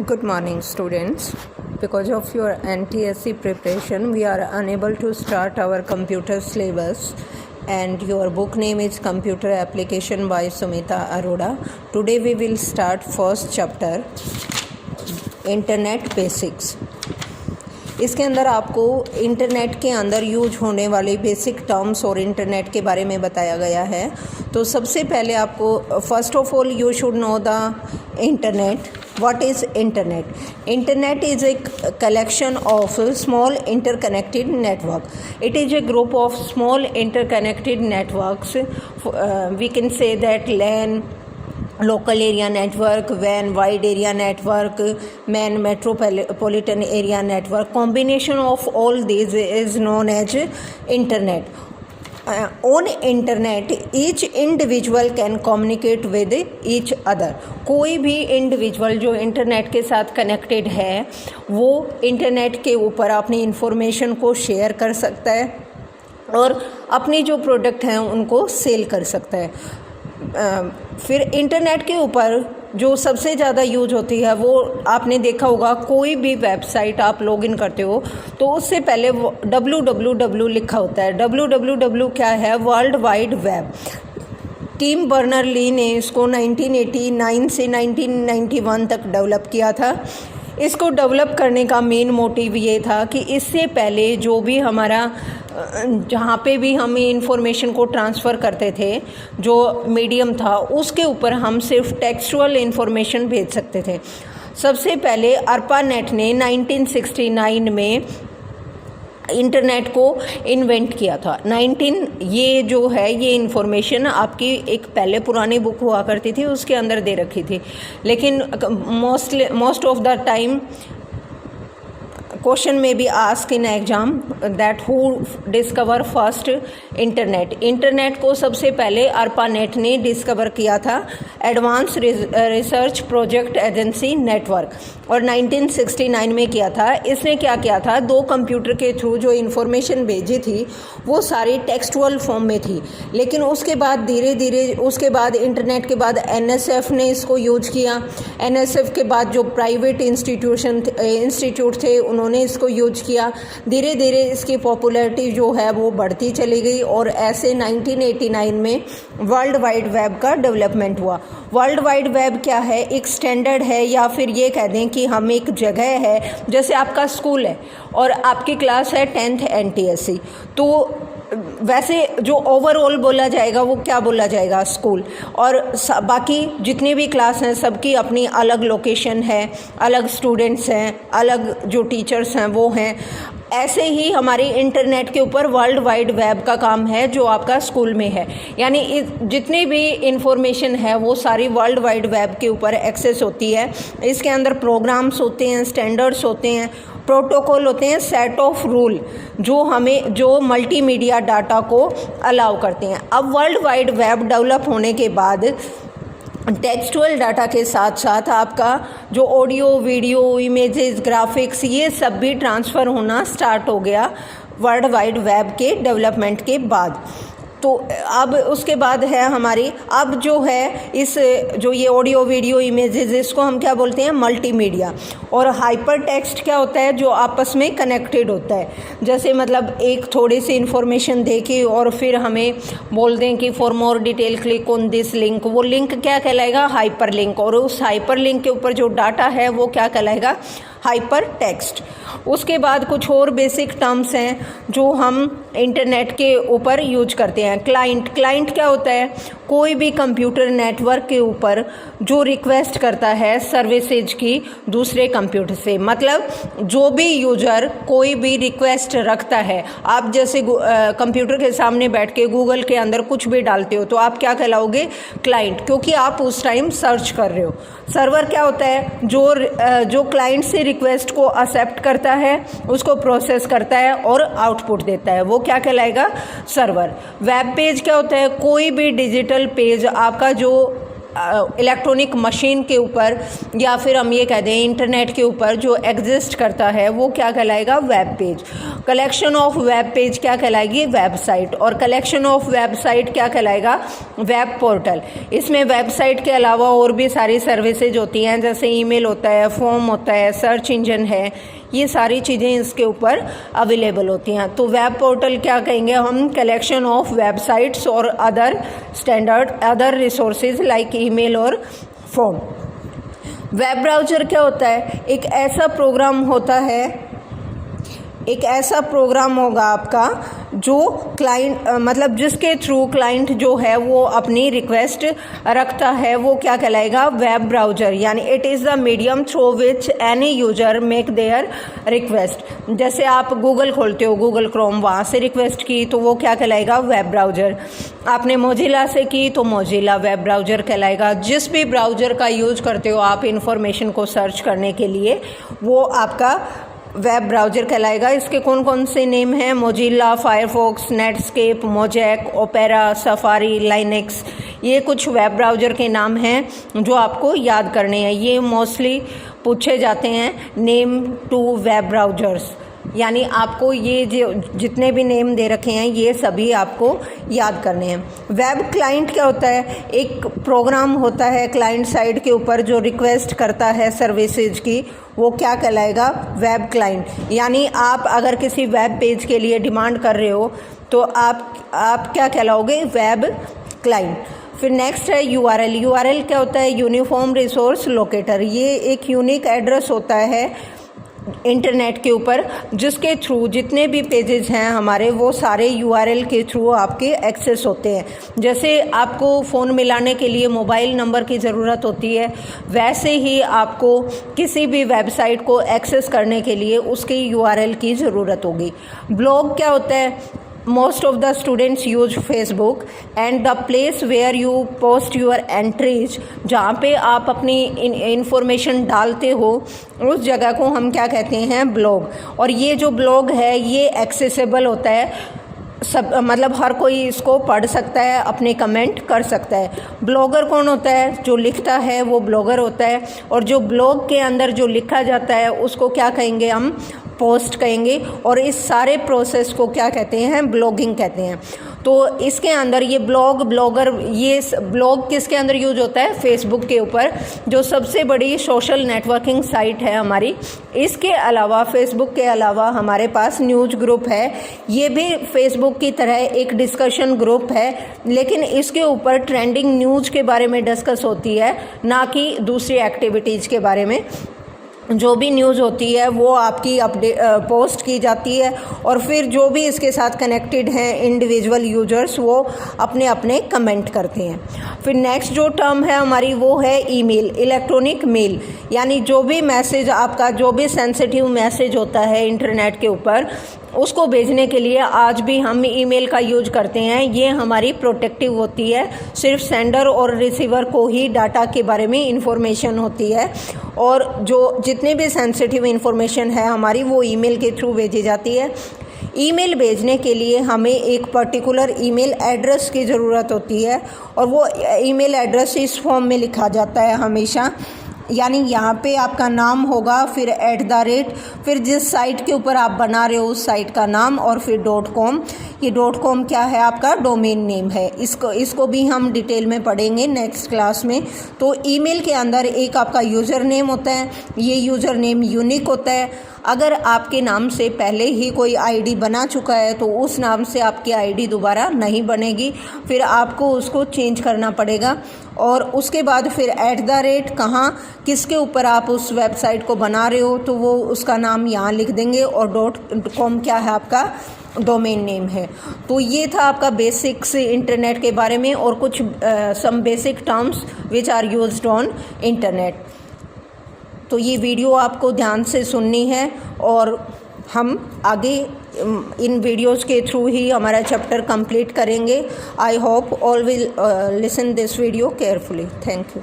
Good morning, students. Because of your NTSC preparation, we are unable to start our computer syllabus, and your book name is Computer Application by Sumita Arora. Today we will start first chapter, Internet Basics. इसके अंदर आपको internet के अंदर use होने वाले basic terms और internet के बारे में बताया गया है। तो सबसे पहले आपको first of all you should know the internet. What is internet? Internet is a collection of small interconnected network. It is a group of small interconnected networks. We can say that LAN, local area network, WAN, wide area network, MAN, metropolitan area network. Combination of all these is known as internet. On internet each individual can communicate with each other. कोई भी individual जो internet के साथ connected है वो internet के ऊपर अपनी इंफॉर्मेशन को शेयर कर सकता है और अपनी जो प्रोडक्ट हैं उनको सेल कर सकता है. फिर इंटरनेट के ऊपर जो सबसे ज़्यादा यूज होती है वो आपने देखा होगा, कोई भी वेबसाइट आप लॉगिन करते हो तो उससे पहले www लिखा होता है. www क्या है? World wide web. टिम बर्नर-ली ने इसको 1989 से 1991 तक डेवलप किया था. इसको डेवलप करने का मेन मोटिव ये था कि इससे पहले जो भी हमारा जहाँ पे भी हम इंफॉर्मेशन को ट्रांसफ़र करते थे, जो मीडियम था उसके ऊपर हम सिर्फ टेक्सचुअल इंफॉर्मेशन भेज सकते थे. सबसे पहले ARPANET ने 1969 में इंटरनेट को इन्वेंट किया था. ये जो है ये इंफॉर्मेशन आपकी एक पहले पुरानी बुक हुआ करती थी उसके अंदर दे रखी थी, लेकिन most of the time question में be ask in exam that who discover first internet. Internet को सबसे पहले ARPANET ने डिस्कवर किया था, advance research project agency network, और 1969 में किया था. इसने क्या किया था, दो कंप्यूटर के थ्रू जो इंफॉर्मेशन भेजी थी वो सारी टेक्सचुअल फॉर्म में थी. लेकिन उसके बाद धीरे धीरे उसके बाद इंटरनेट के बाद NSF ने इसको यूज किया. NSF के बाद जो प्राइवेट इंस्टीट्यूट थे उन्होंने इसको यूज किया. धीरे धीरे इसकी पॉपुलैरिटी जो है वो बढ़ती चली गई और ऐसे 1989 में वर्ल्ड वाइड वेब का डेवलपमेंट हुआ. वर्ल्ड वाइड वेब क्या है? एक स्टैंडर्ड है, या फिर ये कह दें कि हम एक जगह है, जैसे आपका स्कूल है और आपकी क्लास है 10th NTSC, तो वैसे जो ओवरऑल बोला जाएगा वो क्या बोला जाएगा? स्कूल. और बाकी जितने भी क्लास हैं सबकी अपनी अलग लोकेशन है, अलग स्टूडेंट्स हैं, अलग जो टीचर्स हैं वो हैं. ऐसे ही हमारी इंटरनेट के ऊपर वर्ल्ड वाइड वेब का काम है जो आपका स्कूल में है. यानी जितनी भी इंफॉर्मेशन है वो सारी वर्ल्ड वाइड वेब के ऊपर एक्सेस होती है. इसके अंदर प्रोग्राम्स होते हैं, स्टैंडर्ड्स होते हैं, प्रोटोकॉल होते हैं, सेट ऑफ रूल जो मल्टीमीडिया डाटा को अलाउ करते हैं. अब वर्ल्ड वाइड वेब डेवलप होने के बाद टेक्सचुअल डाटा के साथ साथ आपका जो ऑडियो, वीडियो, इमेजेस, ग्राफिक्स ये सब भी ट्रांसफ़र होना स्टार्ट हो गया वर्ल्ड वाइड वेब के डेवलपमेंट के बाद. तो अब उसके बाद है हमारी अब जो है जो ये ऑडियो, वीडियो, इमेजेस, इसको हम क्या बोलते हैं? मल्टीमीडिया. और हाइपर टेक्स्ट क्या होता है? जो आपस में कनेक्टेड होता है. जैसे मतलब एक थोड़ी सी इन्फॉर्मेशन दे के और फिर हमें बोल दें कि for more detail click on this link, वो लिंक क्या कहलाएगा? Hyper link. और उस हाइपर लिंक के ऊपर जो डाटा है वो क्या कहलाएगा? Hyper text. उसके बाद कुछ और बेसिक टर्म्स हैं जो हम इंटरनेट के ऊपर यूज करते हैं. क्लाइंट क्या होता है? कोई भी कंप्यूटर नेटवर्क के ऊपर जो रिक्वेस्ट करता है सर्विसेज की दूसरे कंप्यूटर से. मतलब जो भी यूजर कोई भी रिक्वेस्ट रखता है, आप जैसे कंप्यूटर के सामने बैठ के गूगल के अंदर कुछ भी डालते हो तो आप क्या कहलाओगे? क्लाइंट, क्योंकि आप उस टाइम सर्च कर रहे हो. सर्वर क्या होता है? जो क्लाइंट से रिक्वेस्ट को एक्सेप्ट करता है, उसको प्रोसेस करता है और आउटपुट देता है, वो क्या कहलाएगा? सर्वर. वेब पेज क्या होता है? कोई भी डिजिटल पेज आपका जो इलेक्ट्रॉनिक मशीन के ऊपर या फिर हम ये कह दें इंटरनेट के ऊपर जो एग्जिस्ट करता है वो क्या कहलाएगा, web page. Collection of web page क्या कहलाएगी, वेबसाइट। और कलेक्शन ऑफ वेबसाइट क्या कहलाएगा, वेब पोर्टल। इसमें वेबसाइट के अलावा और भी सारी सर्विसेज होती हैं, जैसे ईमेल होता है, फॉर्म होता है, सर्च इंजन है, ये सारी चीज़ें इसके ऊपर अवेलेबल होती हैं। तो वेब पोर्टल क्या कहेंगे हम, कलेक्शन ऑफ वेबसाइट्स और other standard other resources like email और फॉर्म। वेब ब्राउज़र क्या होता है, एक ऐसा प्रोग्राम होता है, एक ऐसा प्रोग्राम होगा आपका जो क्लाइंट मतलब जिसके थ्रू क्लाइंट जो है वो अपनी रिक्वेस्ट रखता है, वो क्या कहलाएगा, वेब ब्राउज़र। यानी it is the medium through which any user make their request. जैसे आप गूगल खोलते हो, गूगल क्रोम, वहाँ से रिक्वेस्ट की तो वो क्या कहलाएगा, वेब ब्राउज़र। आपने मोजिला से की तो मोजिला वेब ब्राउज़र कहलाएगा। जिस भी ब्राउज़र का यूज करते हो आप इंफॉर्मेशन को सर्च करने के लिए, वो आपका वेब ब्राउज़र कहलाएगा। इसके कौन कौन से नेम हैं, Mozilla, Firefox, Netscape, mosaic, opera, safari, Linux, ये कुछ वेब ब्राउज़र के नाम हैं जो आपको याद करने हैं। ये मोस्टली पूछे जाते हैं, नेम टू वेब ब्राउज़र्स। यानी आपको ये जो जितने भी नेम दे रखे हैं ये सभी आपको याद करने हैं। वेब क्लाइंट क्या होता है, एक प्रोग्राम होता है क्लाइंट साइड के ऊपर जो रिक्वेस्ट करता है सर्विसेज की, वो क्या कहलाएगा, वेब क्लाइंट। यानी आप अगर किसी वेब पेज के लिए डिमांड कर रहे हो तो आप क्या कहलाओगे, वेब क्लाइंट। फिर नेक्स्ट है यूआरएल। यूआरएल क्या होता है, यूनिफॉर्म रिसोर्स लोकेटर। ये एक यूनिक एड्रेस होता है इंटरनेट के ऊपर जिसके थ्रू जितने भी पेजेस हैं हमारे वो सारे यूआरएल के थ्रू आपके एक्सेस होते हैं। जैसे आपको फ़ोन मिलाने के लिए मोबाइल नंबर की ज़रूरत होती है, वैसे ही आपको किसी भी वेबसाइट को एक्सेस करने के लिए उसकी यूआरएल की ज़रूरत होगी। ब्लॉग क्या होता है, most of the students use Facebook and the place where you post your entries, जहाँ पे आप अपनी इंफॉर्मेशन डालते हो उस जगह को हम क्या कहते हैं, ब्लॉग। और ये जो ब्लॉग है ये एक्सेसिबल होता है, सब मतलब हर कोई इसको पढ़ सकता है, अपने कमेंट कर सकता है। ब्लॉगर कौन होता है, जो लिखता है वो ब्लॉगर होता है, और जो ब्लॉग के अंदर जो लिखा जाता है उसको क्या कहेंगे हम, पोस्ट कहेंगे। और इस सारे प्रोसेस को क्या कहते हैं, ब्लॉगिंग कहते हैं। तो इसके अंदर ये ब्लॉग, ब्लॉगर, ये ब्लॉग किसके अंदर यूज होता है, फेसबुक के ऊपर, जो सबसे बड़ी सोशल नेटवर्किंग साइट है हमारी। इसके अलावा फेसबुक के अलावा हमारे पास न्यूज़ ग्रुप है, ये भी फेसबुक की तरह एक डिस्कशन ग्रुप है, लेकिन इसके ऊपर ट्रेंडिंग न्यूज़ के बारे में डिस्कस होती है, ना कि दूसरी एक्टिविटीज़ के बारे में। जो भी न्यूज़ होती है वो आपकी अपडेट पोस्ट की जाती है, और फिर जो भी इसके साथ कनेक्टेड हैं इंडिविजुअल यूजर्स वो अपने अपने कमेंट करते हैं। फिर नेक्स्ट जो टर्म है हमारी वो है ईमेल, इलेक्ट्रॉनिक मेल। यानी जो भी मैसेज आपका, जो भी सेंसिटिव मैसेज होता है इंटरनेट के ऊपर, उसको भेजने के लिए आज भी हम ईमेल का यूज करते हैं। ये हमारी प्रोटेक्टिव होती है, सिर्फ सेंडर और रिसीवर को ही डाटा के बारे में इंफॉर्मेशन होती है, और जो जितने भी सेंसिटिव इंफॉर्मेशन है हमारी वो ईमेल के थ्रू भेजी जाती है। ईमेल भेजने के लिए हमें एक पर्टिकुलर ईमेल एड्रेस की ज़रूरत होती है, और वो ईमेल एड्रेस इस फॉर्म में लिखा जाता है हमेशा। यानी यहाँ पे आपका नाम होगा, फिर @ फिर जिस साइट के ऊपर आप बना रहे हो उस साइट का नाम, और फिर .com। ये .com क्या है, आपका डोमेन नेम है। इसको भी हम डिटेल में पढ़ेंगे नेक्स्ट क्लास में। तो ईमेल के अंदर एक आपका यूज़र नेम होता है, ये यूज़र नेम यूनिक होता है। अगर आपके नाम से पहले ही कोई आईडी बना चुका है तो उस नाम से आपकी आईडी दोबारा नहीं बनेगी, फिर आपको उसको चेंज करना पड़ेगा। और उसके बाद फिर @ कहाँ किसके ऊपर आप उस वेबसाइट को बना रहे हो तो वो उसका नाम यहाँ लिख देंगे, और .com क्या है, आपका डोमेन नेम है। तो ये था आपका बेसिक्स इंटरनेट के बारे में, और कुछ some basic terms which are used on internet. तो ये वीडियो आपको ध्यान से सुननी है, और हम आगे इन वीडियोस के थ्रू ही हमारा चैप्टर कंप्लीट करेंगे। I hope all will listen this video carefully. Thank you.